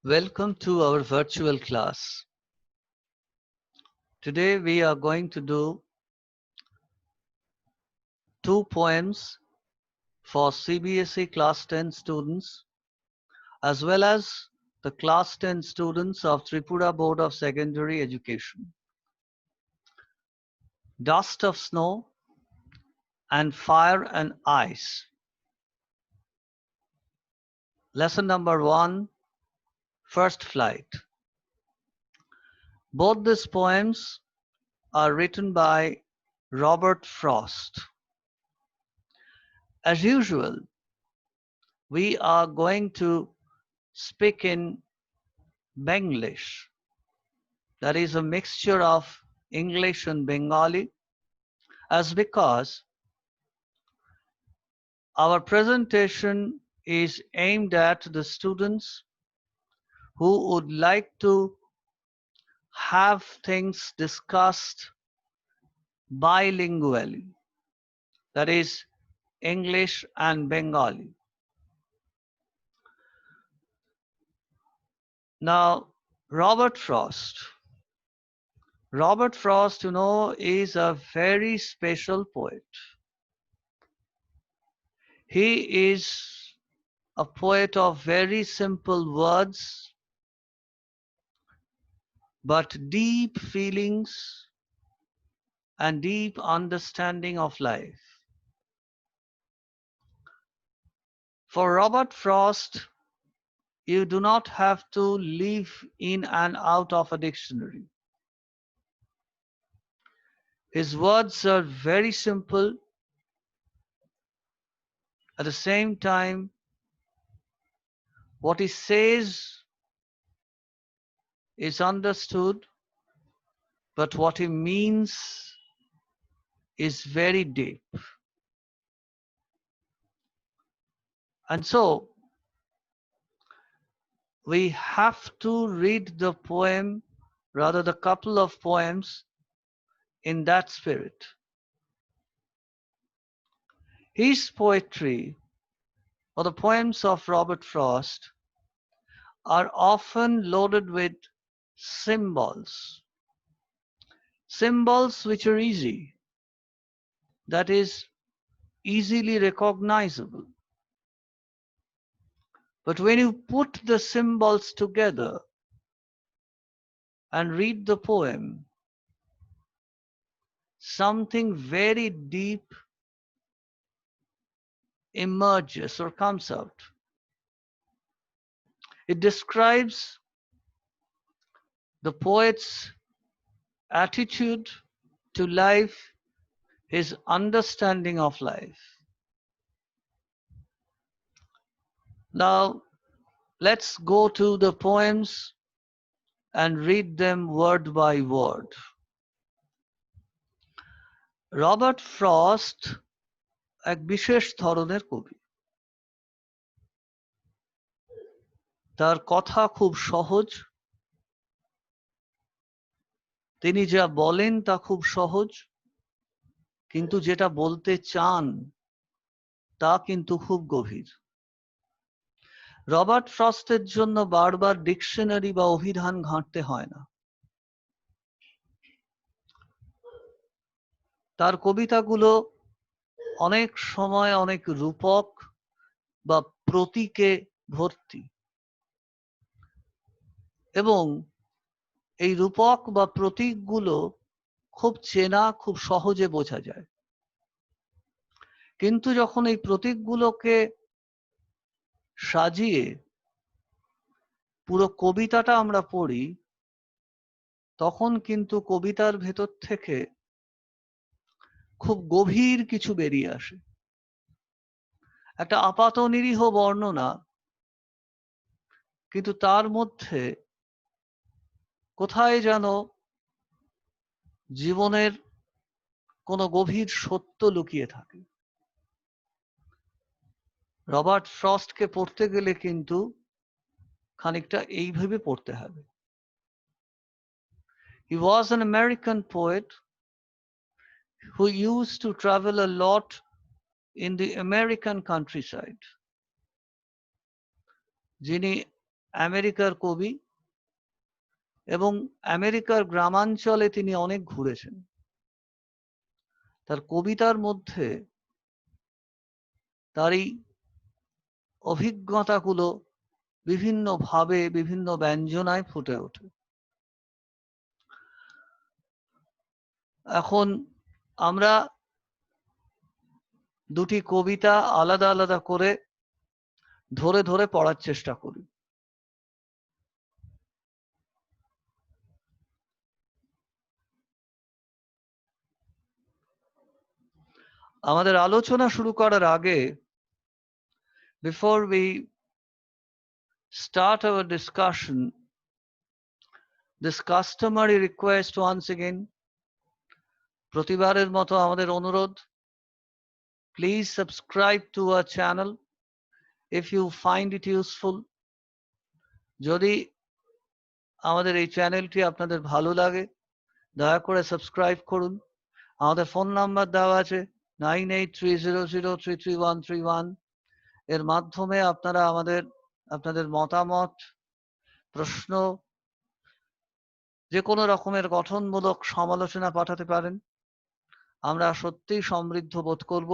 Welcome to our virtual class. Today we are going to do two poems for CBSE Class 10 students as well as the Class 10 students of Tripura Board of Secondary Education. Dust of Snow and Fire and Ice. Lesson number 1, First Flight. Both these poems are written by Robert Frost. As usual, we are going to speak in Benglish. That is a mixture of English and Bengali, as because our presentation is aimed at the students who would like to have things discussed bilingually, that is English and Bengali. Now, Robert Frost, is a very special poet. He is a poet of very simple words, but deep feelings and deep understanding of life. For Robert Frost, you do not have to live in and out of a dictionary. His words are very simple. At the same time, what he says is understood, but what he means is very deep. And so, we have to read the poem, rather the couple of poems, in that spirit. His poetry, or the poems of Robert Frost, are often loaded with symbols. Symbols which are easy, that is, easily recognizable. But when you put the symbols together and read the poem, something very deep emerges or comes out. It describes the poet's attitude to life, his understanding of life. Now, let's go to the poems and read them word by word. Robert frost এক বিশেষ ধরনের কবি। তার কথা খুব সহজ, তিনি যা বলেন তা খুব সহজ, কিন্তু যেটা বলতে চান তা কিন্তু খুব গভীর। রবার্ট ফ্রস্টের জন্য বারবার ডিকশনারি বা অভিধান ঘাঁটতে হয় না। তার কবিতাগুলো অনেক সময় অনেক রূপক বা প্রতীকে ভর্তি, এবং এই রূপক বা প্রতীকগুলো খুব চেনা, খুব সহজে বোঝা যায়। কিন্তু যখন এই প্রতীকগুলোকে সাজিয়ে পুরো কবিতাটা আমরা পড়ি, তখন কিন্তু কবিতার ভেতর থেকে খুব গভীর কিছু বেরিয়ে আসে। একটা আপাত নিরীহ বর্ণনা, কিন্তু তার মধ্যে কোথায় যেন জীবনের কোনো গভীর সত্য লুকিয়ে থাকে। রবার্ট ফ্রস্টকে পড়তে গেলে কিন্তু খানিকটা এইভাবে পড়তে হবে। He was an American poet who used to travel a lot in the American countryside. যিনি আমেরিকার কবি এবং আমেরিকার গ্রামাঞ্চলে তিনি অনেক ঘুরেছেন। তার কবিতার মধ্যে তার এই অভিজ্ঞতাগুলো বিভিন্নভাবে বিভিন্ন ব্যঞ্জনায় ফুটে ওঠে। এখন আমরা দুটি কবিতা আলাদা আলাদা করে ধরে ধরে পড়ার চেষ্টা করি। আমাদের আলোচনা শুরু করার আগে, before we start our discussion, this customary request once again, প্রতিবারের মতো আমাদের অনুরোধ, please subscribe to our channel if you find it useful. যদি আমাদের এই চ্যানেলটি আপনাদের ভালো লাগে, দয়া করে সাবস্ক্রাইব করুন। আমাদের ফোন নাম্বার দেওয়া আছে 9830033131। এর মাধ্যমে আপনারা আপনাদের মতামত, প্রশ্ন, যে কোনো রকমের গঠনমূলক সমালোচনা পাঠাতে পারেন। আমরা সত্যিই সমৃদ্ধ বোধ করব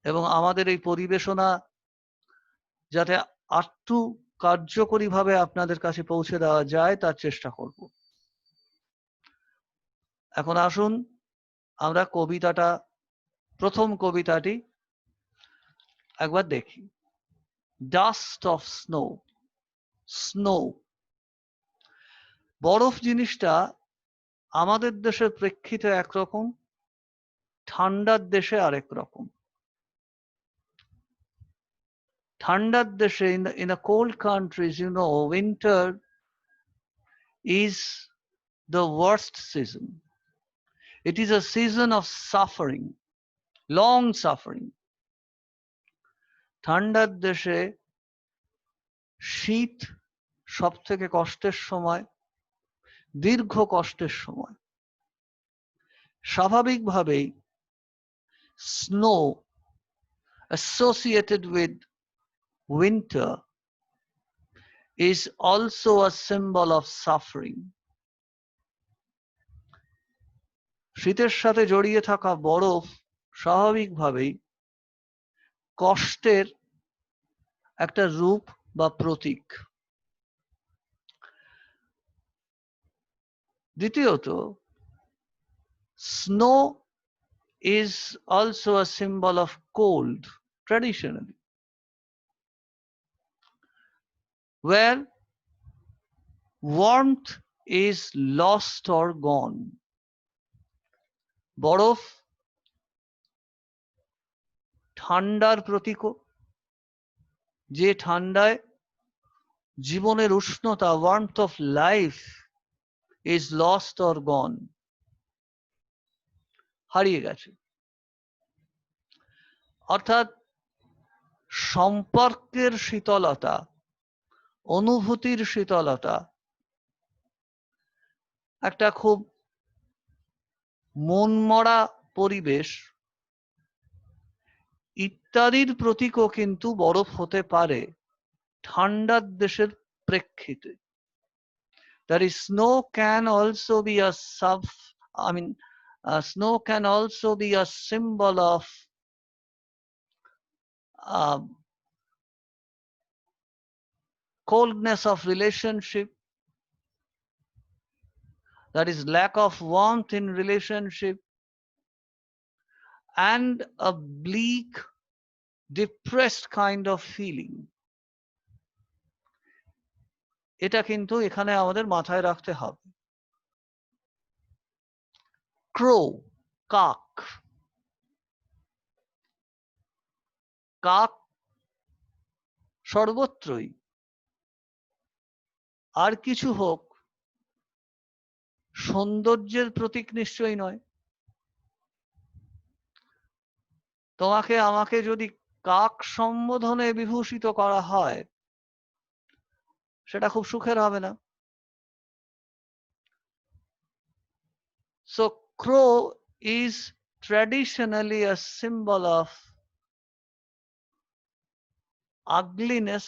এবং আমাদের এই পরিবেশনা যাতে আরটু কার্যকরীভাবে আপনাদের কাছে পৌঁছে দেওয়া যায় তার চেষ্টা করব। এখন আসুন আমরা প্রথম কবিতাটি একবার দেখি। Dust off snow. স্নো, বরফ জিনিসটা আমাদের দেশের প্রেক্ষিতে একরকম, ঠান্ডার দেশে আরেক রকম। ঠান্ডার দেশে, in the cold countries, winter is the worst season. It is a season of suffering, long suffering. ঠান্ডার দেশে শীত সব থেকে কষ্টের সময়, দীর্ঘ কষ্টের সময়। স্বাভাবিকভাবেই snow associated with winter is also a symbol of suffering. শীতের সাথে জড়িয়ে থাকা বরফ স্বাভাবিকভাবেই কষ্টের একটা রূপ বা প্রতীক। দ্বিতীয়ত, snow is also a symbol of cold traditionally, where warmth is lost or gone. বরফ ঠান্ডার প্রতীকও, যে ঠান্ডায় জীবনের উষ্ণতা, warmth of life is lost or gone, হারিয়ে গেছে। অর্থাৎ সম্পর্কের শীতলতা, অনুভূতির শীতলতা, একটা খুব মনমরা পরিবেশ ইত্যাদির প্রতীকও কিন্তু বরফ হতে পারে ঠান্ডার দেশের প্রেক্ষিতে। That is, snow can also be snow can also be a symbol of coldness of relationship, that is, lack of warmth in relationship, and a bleak, depressed kind of feeling. এটা কিন্তু এখানে আমাদের মাথায় রাখতে হবে। ক্রো, কাক। কাক সর্বত্রই, আর কিছু হোক, সৌন্দর্যের প্রতীক নিশ্চয়ই নয়। তোমাকে আমাকে যদি কাক সম্বোধনে বিভূষিত করা হয়, সেটা খুব সুখের হবে না। So crow is traditionally a symbol of ugliness,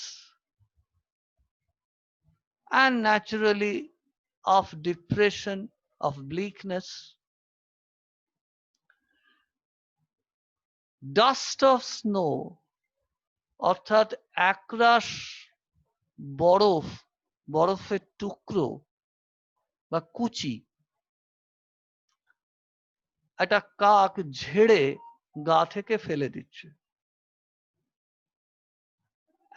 and naturally of depression, of bleakness. Dust of snow অর্থাৎ একরাশ বরফ, বরফের টুকরো বা কুচি একটা কাক ঝেড়ে গা থেকে ফেলে দিচ্ছে।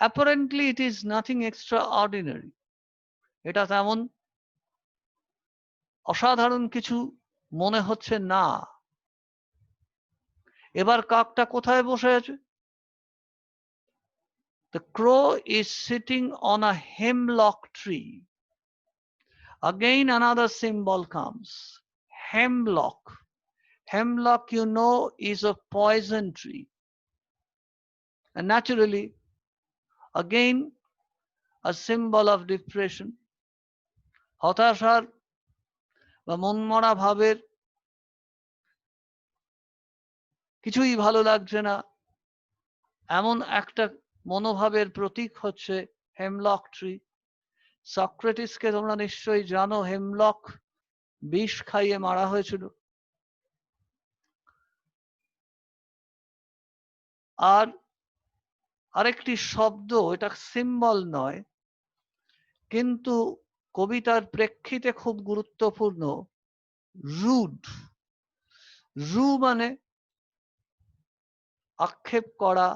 Apparently it is nothing extraordinary. এটা তেমন অসাধারণ কিছু মনে হচ্ছে না। এবার কাকটা কোথায় বসে আছে? The crow is sitting on a hemlock tree. Again another symbol comes. Hemlock. Hemlock, you know, is a poison tree. And naturally, again, a symbol of depression. হতাশার বা মনমরা ভাবের, কিছুই ভালো লাগছে না, এমন একটা মনোভাবের প্রতীক হচ্ছে হেমলক ট্রি। সক্রেটিসকে তোমরা নিশ্চয়ই জানো, হেমলক বিষ খাইয়ে মারা হয়েছিল। আর আরেকটি শব্দ, এটা সিম্বল নয় কিন্তু কবিতার প্রেক্ষিতে খুব গুরুত্বপূর্ণ, রুড। রু মানে আক্ষেপ করা,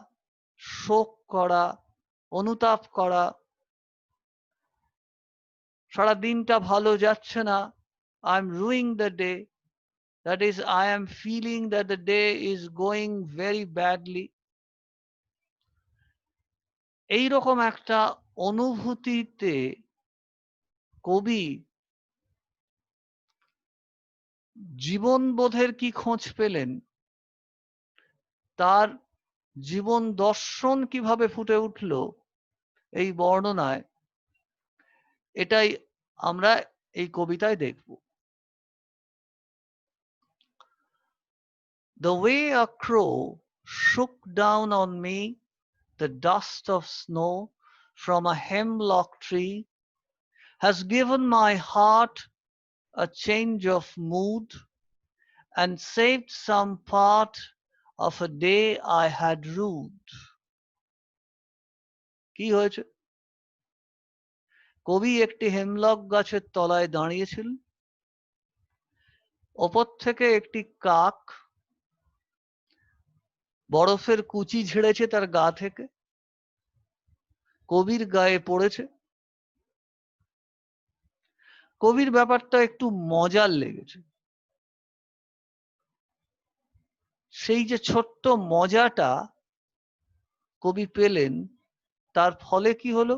শোক করা, অনুতাপ করা, সারা দিনটা ভালো যাচ্ছে না, I am ruing the day, that is I am feeling that the day is going very badly. এইরকম একটা অনুভূতিতে কবি জীবনবোধের কি খোঁজ পেলেন, তার জীবন দর্শন কিভাবে ফুটে উঠল এই বর্ণনায়, এটাই আমরা এই কবিতায় দেখব। The way a crow shook down on me the dust of snow from a hemlock tree has given my heart a change of mood and saved some part of a day I had rued. কি হয়েছে? কবি একটি hemlock গাছের তলায় দাঁড়িয়েছিল, ওপর থেকে একটি কাক বরফের কুচি ঝেড়েছে তার গা থেকে, কবির গায়ে পড়েছে। কবির ব্যাপারটা একটু মজার লেগেছে। সেই যে ছোট্ট মজাটা কবি পেলেন, তার ফলে কি হলো,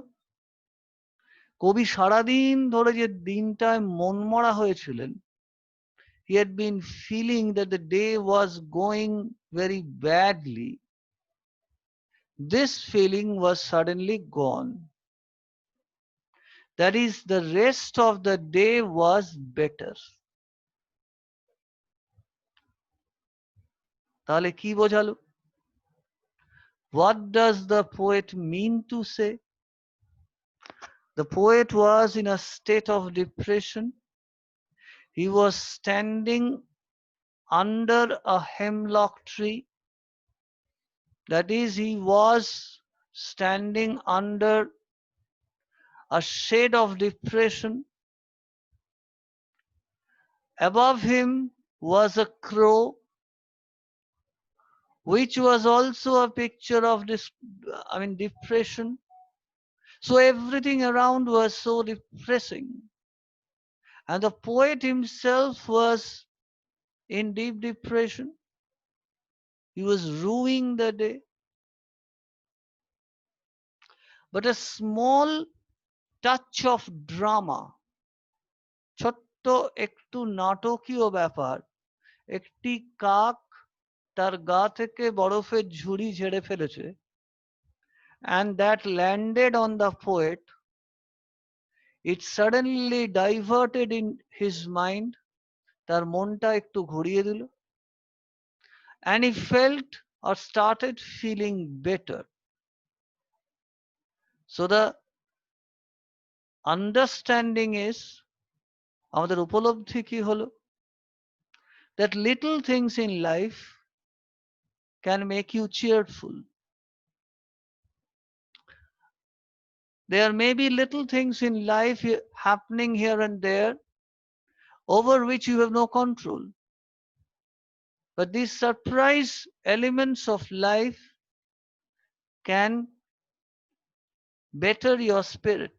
কবি সারাদিন ধরে যে দিনটায় মনমরা হয়েছিলেন, he had been feeling that the day was going very badly, this feeling was suddenly gone. That is, the rest of the day was better. তাহলে কি বোঝালো? What does the poet mean to say? The poet was in a state of depression. He was standing under a hemlock tree. That is, he was standing under a shade of depression. Above him was a crow, which was also a picture of this, depression. So everything around was so depressing. And the poet himself was in deep depression. He was ruining the day. But a small touch of drama, ছোট্ট একটু নাটকীয় ব্যাপার, একটি কাক তার গা থেকে বরফের ঝুড়ি ঝেড়ে ফেলেছে, and that landed on the poet. It suddenly diverted in his mind, তার মনটা একটু ঘুরিয়ে দিল, and he felt or started feeling better. So the understanding is, আমাদের উপলব্ধি কি হলো, that little things in life can make you cheerful. There may be little things in life happening here and there over which you have no control. But these surprise elements of life can better your spirit.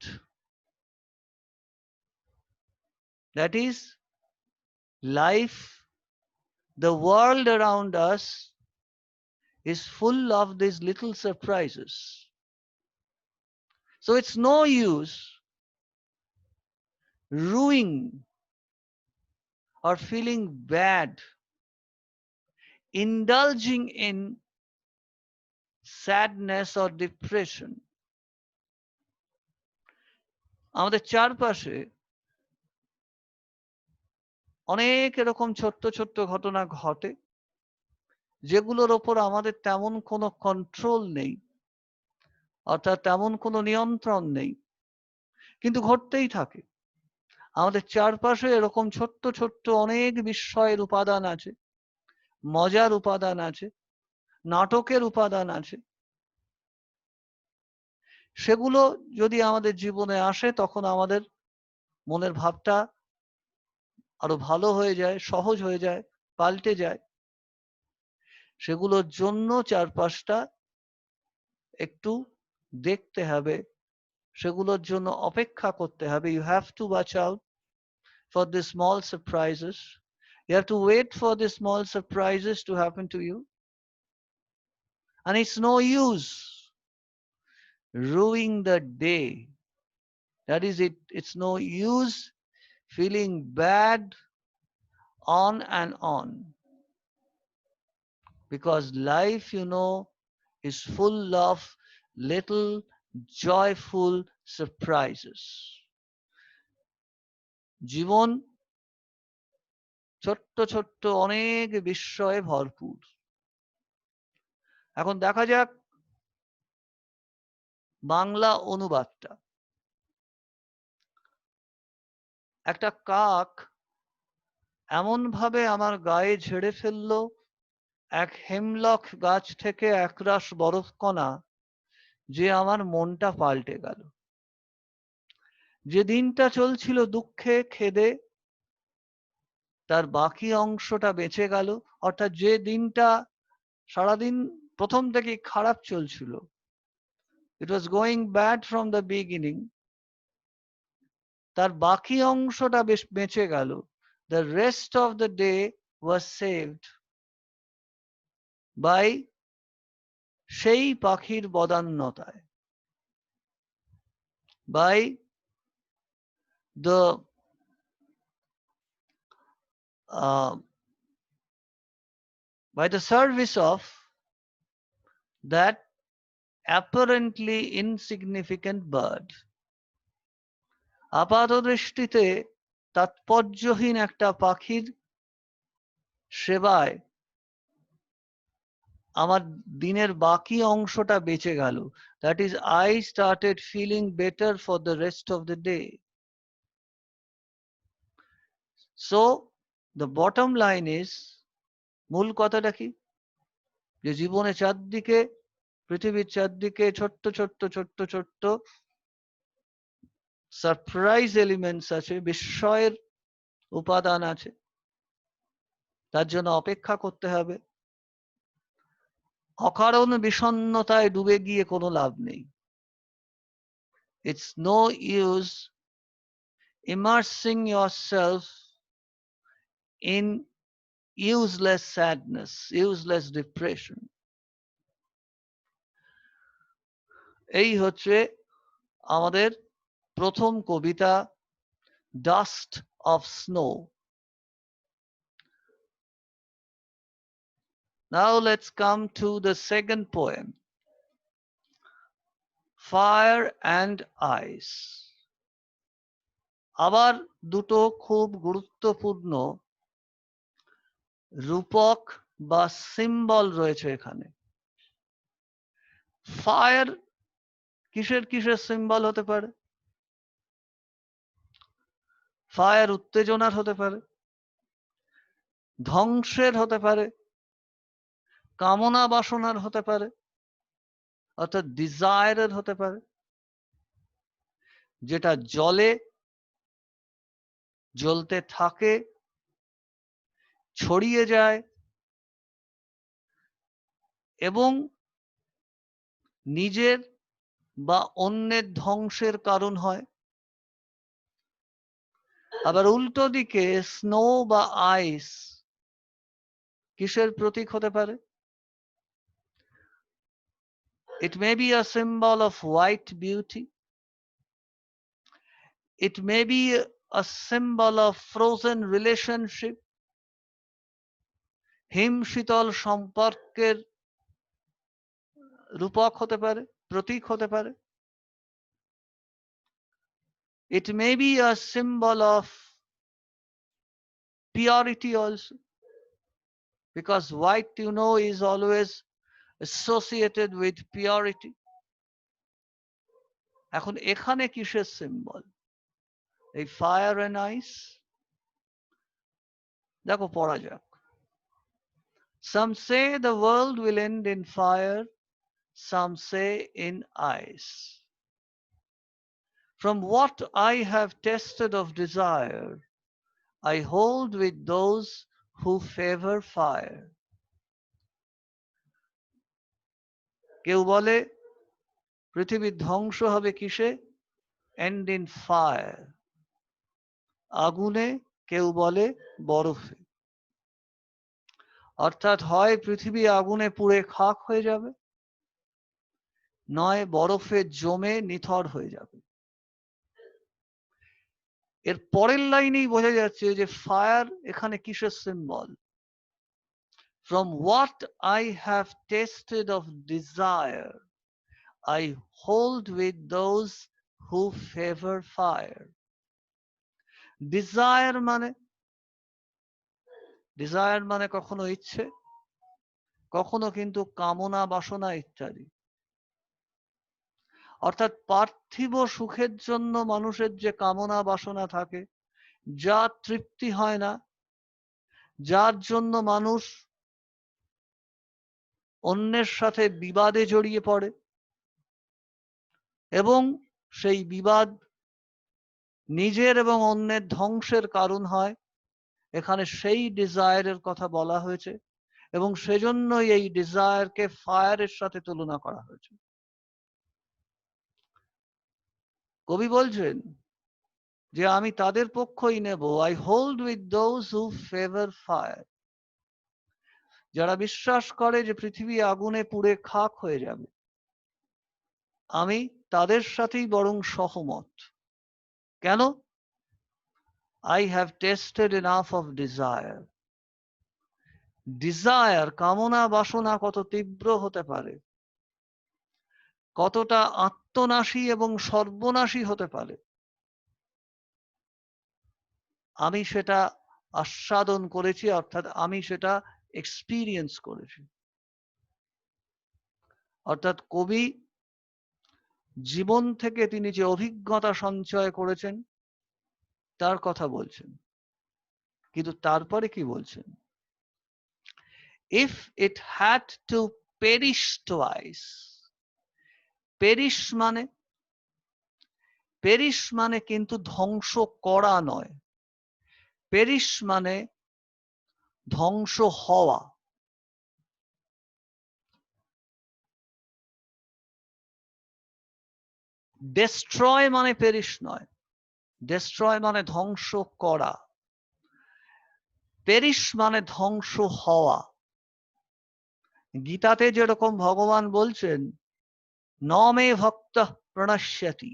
That is, life, the world around us is full of these little surprises. So it's no use ruining or feeling bad, indulging in sadness or depression. আমাদের চারপাশে অনেক এরকম ছোট্ট ছোট্ট ঘটনা ঘটে, যেগুলোর ওপর আমাদের তেমন কোনো কন্ট্রোল নেই, অর্থাৎ তেমন কোনো নিয়ন্ত্রণ নেই, কিন্তু ঘটতেই থাকে। আমাদের চারপাশে এরকম ছোট্ট ছোট্ট অনেক বিস্ময়ের উপাদান আছে, মজার উপাদান আছে, নাটকের উপাদান আছে। সেগুলো যদি আমাদের জীবনে আসে, তখন আমাদের মনের ভাবটা আরো ভালো হয়ে যায়, সহজ হয়ে যায়, পাল্টে যায়। সেগুলোর জন্য চারপাশটা একটু দেখতে হবে, সেগুলোর জন্য অপেক্ষা করতে হবে। You have to watch out for the small surprises. You have to wait for the small surprises to happen to you. And it's no use ruining the day. That is it. It's no use feeling bad on and on. Because life, is full of little joyful surprises. জীবন ছোট্ট ছোট্ট অনেক বিস্ময়ে ভরপুর। এখন দেখা যাক বাংলা অনুবাদটা। একটা কাক এমন ভাবে আমার গায়ে ঝেড়ে ফেললো এক হেমলক গাছ থেকে একরাশ বরফকণা, যে আমার মনটা পাল্টে গেল। যে দিনটা চলছিল দুঃখে খেদে, তার বাকি অংশটা বেঁচে গেল। অর্থাৎ যে দিনটা সারাদিন প্রথম থেকে খারাপ চলছিল, it was going bad from the beginning, তার বাকি অংশটা বেশ বেঁচে গেল। The rest of the day was saved by সেই পাখির বদান্যতায়, by the by the service of that apparently insignificant bird. আপাত দৃষ্টিতে তাৎপর্যহীন একটা পাখির সেবায় আমার দিনের বাকি অংশটা বেঁচে গেল। That is, I started feeling better for the rest of the day. So the bottom line is, মূল কথাটা কি, যে জীবনে চারদিকে, পৃথিবীর চারদিকে ছোট্ট ছোট্ট ছোট্ট ছোট্ট সারপ্রাইজ এলিমেন্টস আছে, বিস্ময়ের উপাদান আছে। তার জন্য অপেক্ষা করতে হবে। অকারণ বিষণ্ণতায় ডুবে গিয়ে কোনো লাভ নেই। It's no use immersing yourself in useless sadness, useless depression. এই হচ্ছে আমাদের প্রথম কবিতা, Dust of Snow. Now let's come to the second poem, Fire and Ice. আবার দুটো খুব গুরুত্বপূর্ণ রূপক বা সিম্বল রয়েছে এখানে। ফায়ার কিসের কিসের সিম্বল হতে পারে? ফায়ার উত্তেজনার হতে পারে, ধ্বংসের হতে পারে, কামনা বাসনার হতে পারে, অর্থাৎ ডিজায়ারের হতে পারে, যেটা জলে, জ্বলতে থাকে, ছড়িয়ে যায় এবং নিজের বা অন্যের ধ্বংসের কারণ হয়। আবার উল্টো দিকে স্নো বা আইস কিসের প্রতীক হতে পারে? It may be a symbol of white beauty. It may be a symbol of frozen relationship. হিম শীতল সম্পর্কের রূপক হতে পারে, প্রতীক হতে পারে। It may be a symbol of purity also, because white, you know, is always associated with purity. এখন এখানে কিসের symbol? এই ফায়ার এন্ড আইস। দেখো পড়া যাক। Some say the world will end in fire, some say in ice. From what I have tasted of desire, I hold with those who favor fire. কেউ বলে পৃথিবীর ধ্বংস হবে কিসে? এন্ড ইন ফায়ার, আগুনে, কেউ বলে বরফে। অর্থাৎ হয় পৃথিবী আগুনে পুড়ে খাক হয়ে যাবে, নয় বরফে জমে নিথর হয়ে যাবে। এর পরের লাইনেই বোঝা যাচ্ছে যে ফায়ার এখানে কিসের symbol? From what I have tasted of desire, I hold with those who favor fire. Desire মানে কখনো ইচ্ছে, কখনো কিন্তু কামনা বাসনা ইত্যাদি। অর্থাৎ পার্থিব সুখের জন্য মানুষের যে কামনা বাসনা থাকে, যা তৃপ্তি হয় না, যার জন্য মানুষ অন্যের সাথে বিবাদে জড়িয়ে পড়ে এবং সেই বিবাদ নিজের এবং অন্যের ধ্বংসের কারণ হয়, এখানে সেই ডিজায়ারের কথা বলা হয়েছে এবং সেজন্যই এই ডিজায়ারকে ফায়ারের সাথে তুলনা করা হয়েছে। কবি বলছেন যে আমি তাদের পক্ষই নেব, I hold with those who favour fire, যারা বিশ্বাস করে যে পৃথিবী আগুনে পুড়ে খাক হয়ে যাবে, আমি তাদের সাথেই বরং সহমত। কেন? I have tasted enough of desire. Desire, কামনা বাসনা কত তীব্র হতে পারে, কতটা আত্মনাশী এবং সর্বনাশী হতে পারে, আমি সেটা আস্বাদন করেছি, অর্থাৎ আমি সেটা এক্সপিরিয়েন্স করেছি। অর্থাৎ কবি জীবন থেকে তিনি যে অভিজ্ঞতা সঞ্চয় করেছেন তার কথা বলছেন। কিন্তু তারপরে কি বলছেন? If it had to perish twice, perish মানে কিন্তু ধ্বংস করা নয়, পেরিশ মানে ধ্বংস হওয়া। ডেস্ট্রয় মানে পেরিশ নয়, ডেস্ট্রয় মানে ধ্বংস করা, পেরিশ মানে ধ্বংস হওয়া। গীতাতে যেরকম ভগবান বলছেন ন মে ভক্ত প্রণশ্যতি,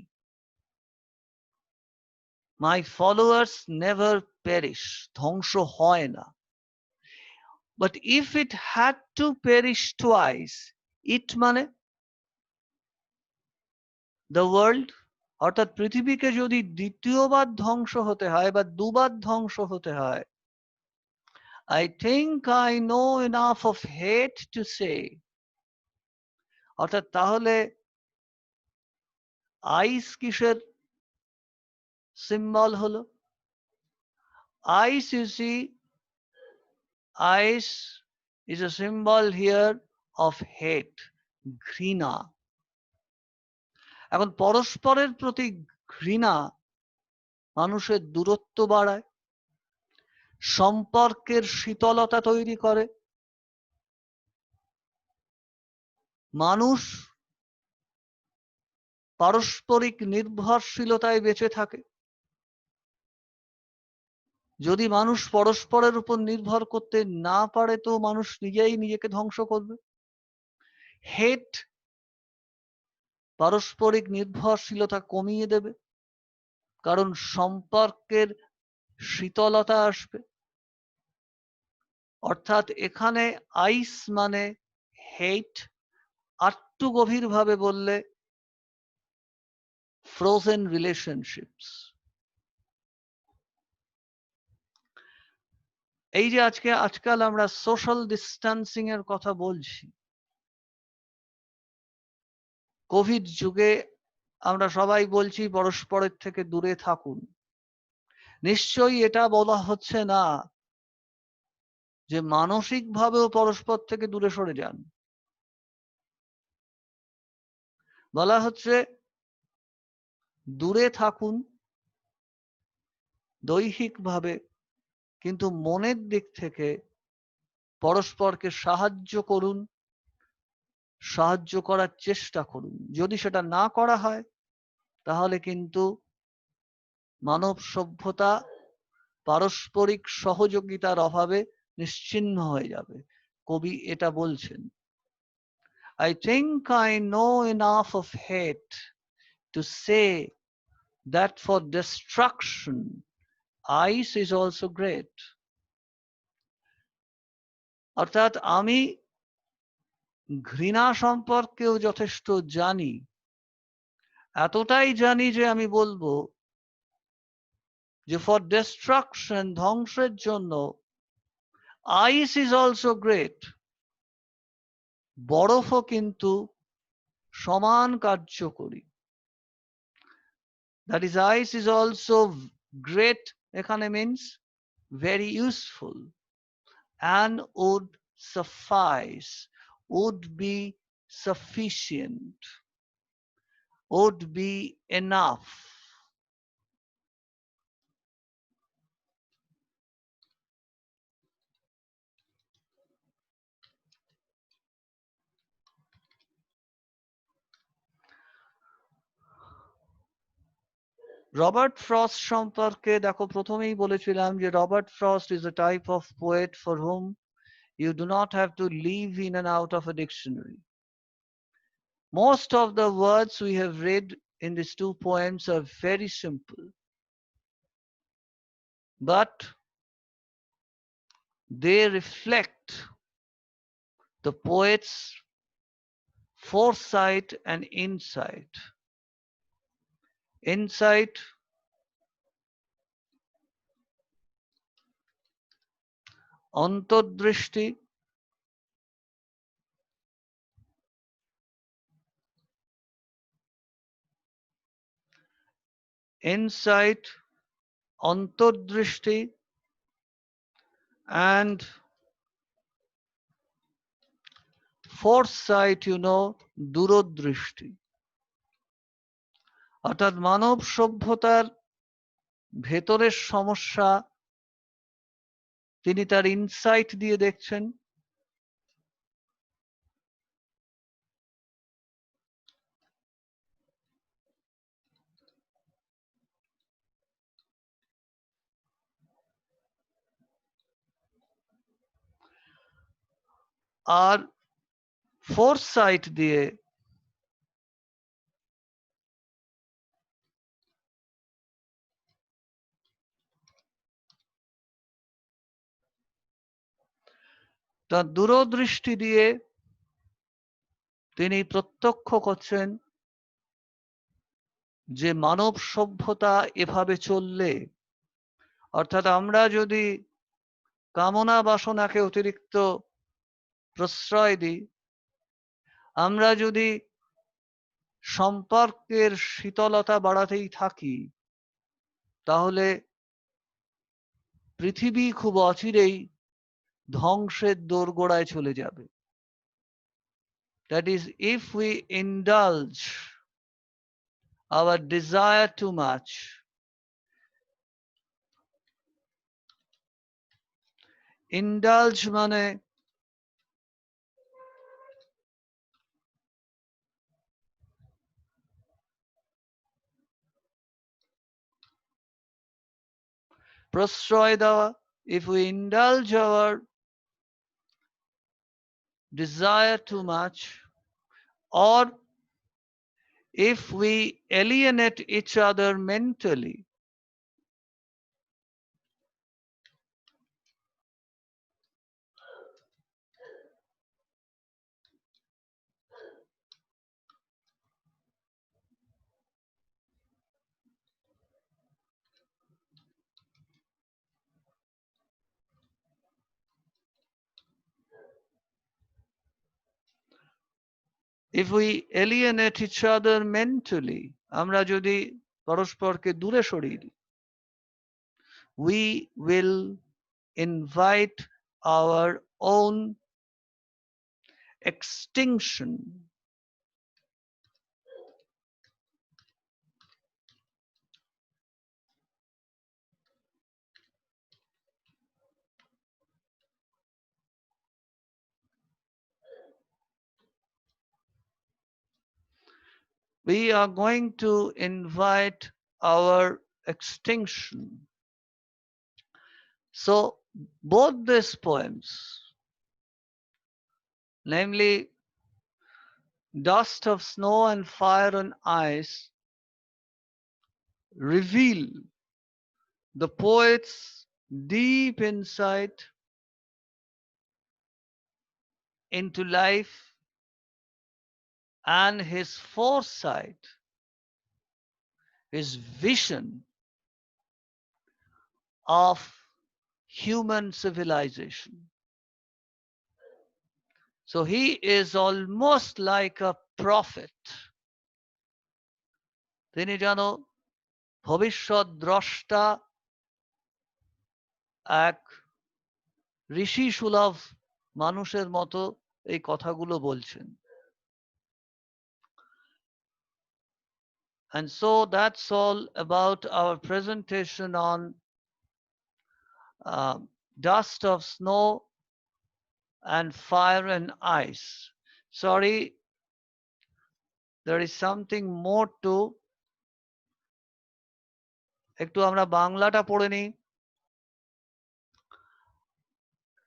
মাই ফলোয়ার্স নেভার পেরিশ, ধ্বংস হয় না। But if it had to perish twice, it মানে দ্য ওয়ার্ল্ড, অর্থাৎ পৃথিবীকে যদি দ্বিতীয়বার ধ্বংস হতে হয় বা দুবার ধ্বংস হতে হয়, I think I know enough of hate to say, অর্থাৎ তাহলে আইস কিসের সিম্বল হলো? Ice, you see, ice is a symbol here of hate, ঘৃণা। এখন পরস্পরের প্রতি ঘৃণা মানুষের দূরত্ব বাড়ায়, সম্পর্কের শীতলতা তৈরি করে, মানুষ পারস্পরিক নির্ভরশীলতায় বেঁচে থাকে। যদি মানুষ পরস্পরের উপর নির্ভর করতে না পারে তো মানুষ নিজেই নিজেকে ধ্বংস করবে। হেট পারস্পরিক নির্ভরশীলতা কমিয়ে দেবে, কারণ সম্পর্কের শীতলতা আসবে। অর্থাৎ এখানে আইস মানে হেট, আরটু গভীরভাবে বললে ফ্রোজেন রিলেশনশিপস। এই যে আজকাল আমরা সোশ্যাল ডিস্টেন্সিং এর কথা বলছি, কোভিড যুগে আমরা সবাই বলছি পরস্পরের থেকে দূরে থাকুন। নিশ্চয়ই এটা বলা হচ্ছে না যে মানসিকভাবেও পরস্পর থেকে দূরে সরে যান। বলা হচ্ছে দূরে থাকুন দৈহিকভাবে, কিন্তু মনের দিক থেকে পরস্পরকে সাহায্য করুন, সাহায্য করার চেষ্টা করুন। যদি সেটা না করা হয় তাহলে কিন্তু মানব সভ্যতা পারস্পরিক সহযোগিতার অভাবে নিশ্চিহ্ন হয়ে যাবে। কবি এটা বলছেন। I think I know enough of hate to say that for destruction ice is also great. অর্থাৎ আমি ঘৃণা সম্পর্কেও যথেষ্ট জানি, এতটাই জানি যে আমি বলবো যে ফর ডিস্ট্রাকশন, ধ্বংসের জন্য আইস ইজ অলসো গ্রেট, বরফও কিন্তু সমান কার্যকরী। That is ice is also great এখানে means very useful and would suffice, would be sufficient, would be enough. Robert frost সম্পর্কে দেখো, প্রথমেই বলেছিলাম যে Robert frost is a type of poet for whom you do not have to leave in and out of a dictionary. Most of the words we have read in these two poems are very simple, but they reflect the poet's foresight and insight. Insight, অন্তর্দৃষ্টি, insight, অন্তর্দৃষ্টি, and foresight, দূরদৃষ্টি। অর্থাৎ মানব সভ্যতার ভেতরের সমস্যা তিনি তার insight দিয়ে দেখছেন, আর ফোরসাইট দিয়ে তার দূরদৃষ্টি দিয়ে তিনি প্রত্যক্ষ করছেন যে মানব সভ্যতা এভাবে চললে, অর্থাৎ আমরা যদি কামনা বাসনাকে অতিরিক্ত প্রশ্রয় দিই, আমরা যদি সম্পর্কের শীতলতা বাড়াতেই থাকি, তাহলে পৃথিবী খুব অচিরেই ধ্বংসের দোরগোড়ায় চলে যাবে। That is, if we indulge our desire too much, indulge মানে প্রশ্রয় দেওয়া। If we indulge our desire too much, or if we alienate each other mentally, if we alienate each other mentally, আমরা যদি পরস্পরকে দূরে সরিয়ে দিই, we will invite our own extinction. We are going to invite our extinction. So both these poems, namely Dust of Snow and Fire and Ice, reveal the poet's deep insight into life and his foresight, his vision of human civilization. So he is almost like a prophet. তিনি যেন ভবিষ্যৎ দ্রষ্টা, এক ঋষি সুলভ মানুষের মতো এই কথাগুলো বলছেন। And so that's all about our presentation on Dust of Snow and Fire and Ice. Sorry, there is something more to. একটু আমরা বাংলাটা পড়ে নিই।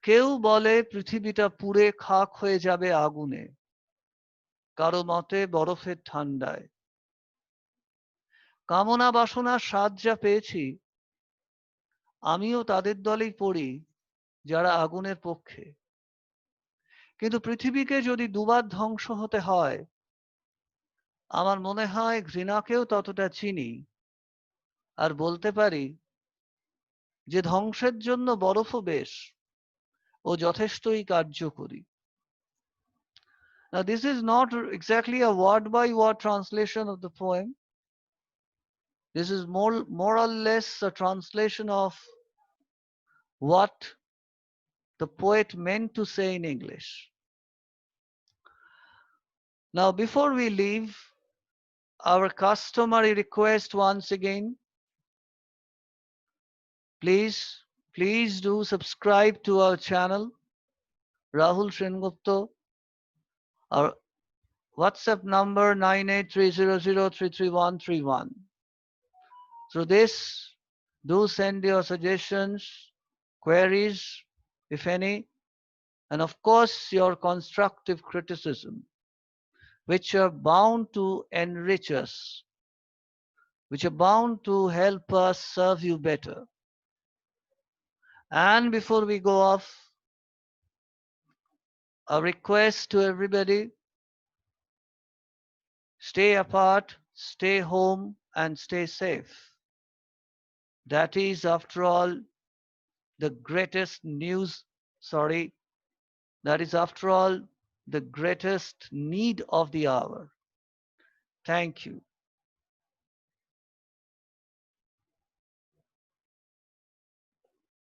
কেউ বলে পৃথিবীটা পুড়ে খাক হয়ে যাবে আগুনে, কারো মতে বরফের ঠান্ডায়। কামনা বাসনার স্বাদ যা পেয়েছি, আমিও তাদের দলেই পড়ি যারা আগুনের পক্ষে। কিন্তু পৃথিবীকে যদি দুবার ধ্বংস হতে হয়, আমার মনে হয় ঘৃণাকেও ততটা চিনি, আর বলতে পারি যে ধ্বংসের জন্য বরফও বেশ ও যথেষ্টই কার্যকরী। Now this is not exactly a word by word translation of the poem. This is more or less a translation of what the poet meant to say in English. Now before we leave, our customary request once again, please do subscribe to our channel, Rahul Sengupta. Our WhatsApp number 9830033131. Through this, do send your suggestions, queries, if any, and of course your constructive criticism, which are bound to enrich us, which are bound to help us serve you better. And before we go off, a request to everybody: stay apart, stay home, and stay safe. That is, after all, the greatest news, that is, after all, the greatest need of the hour. Thank you.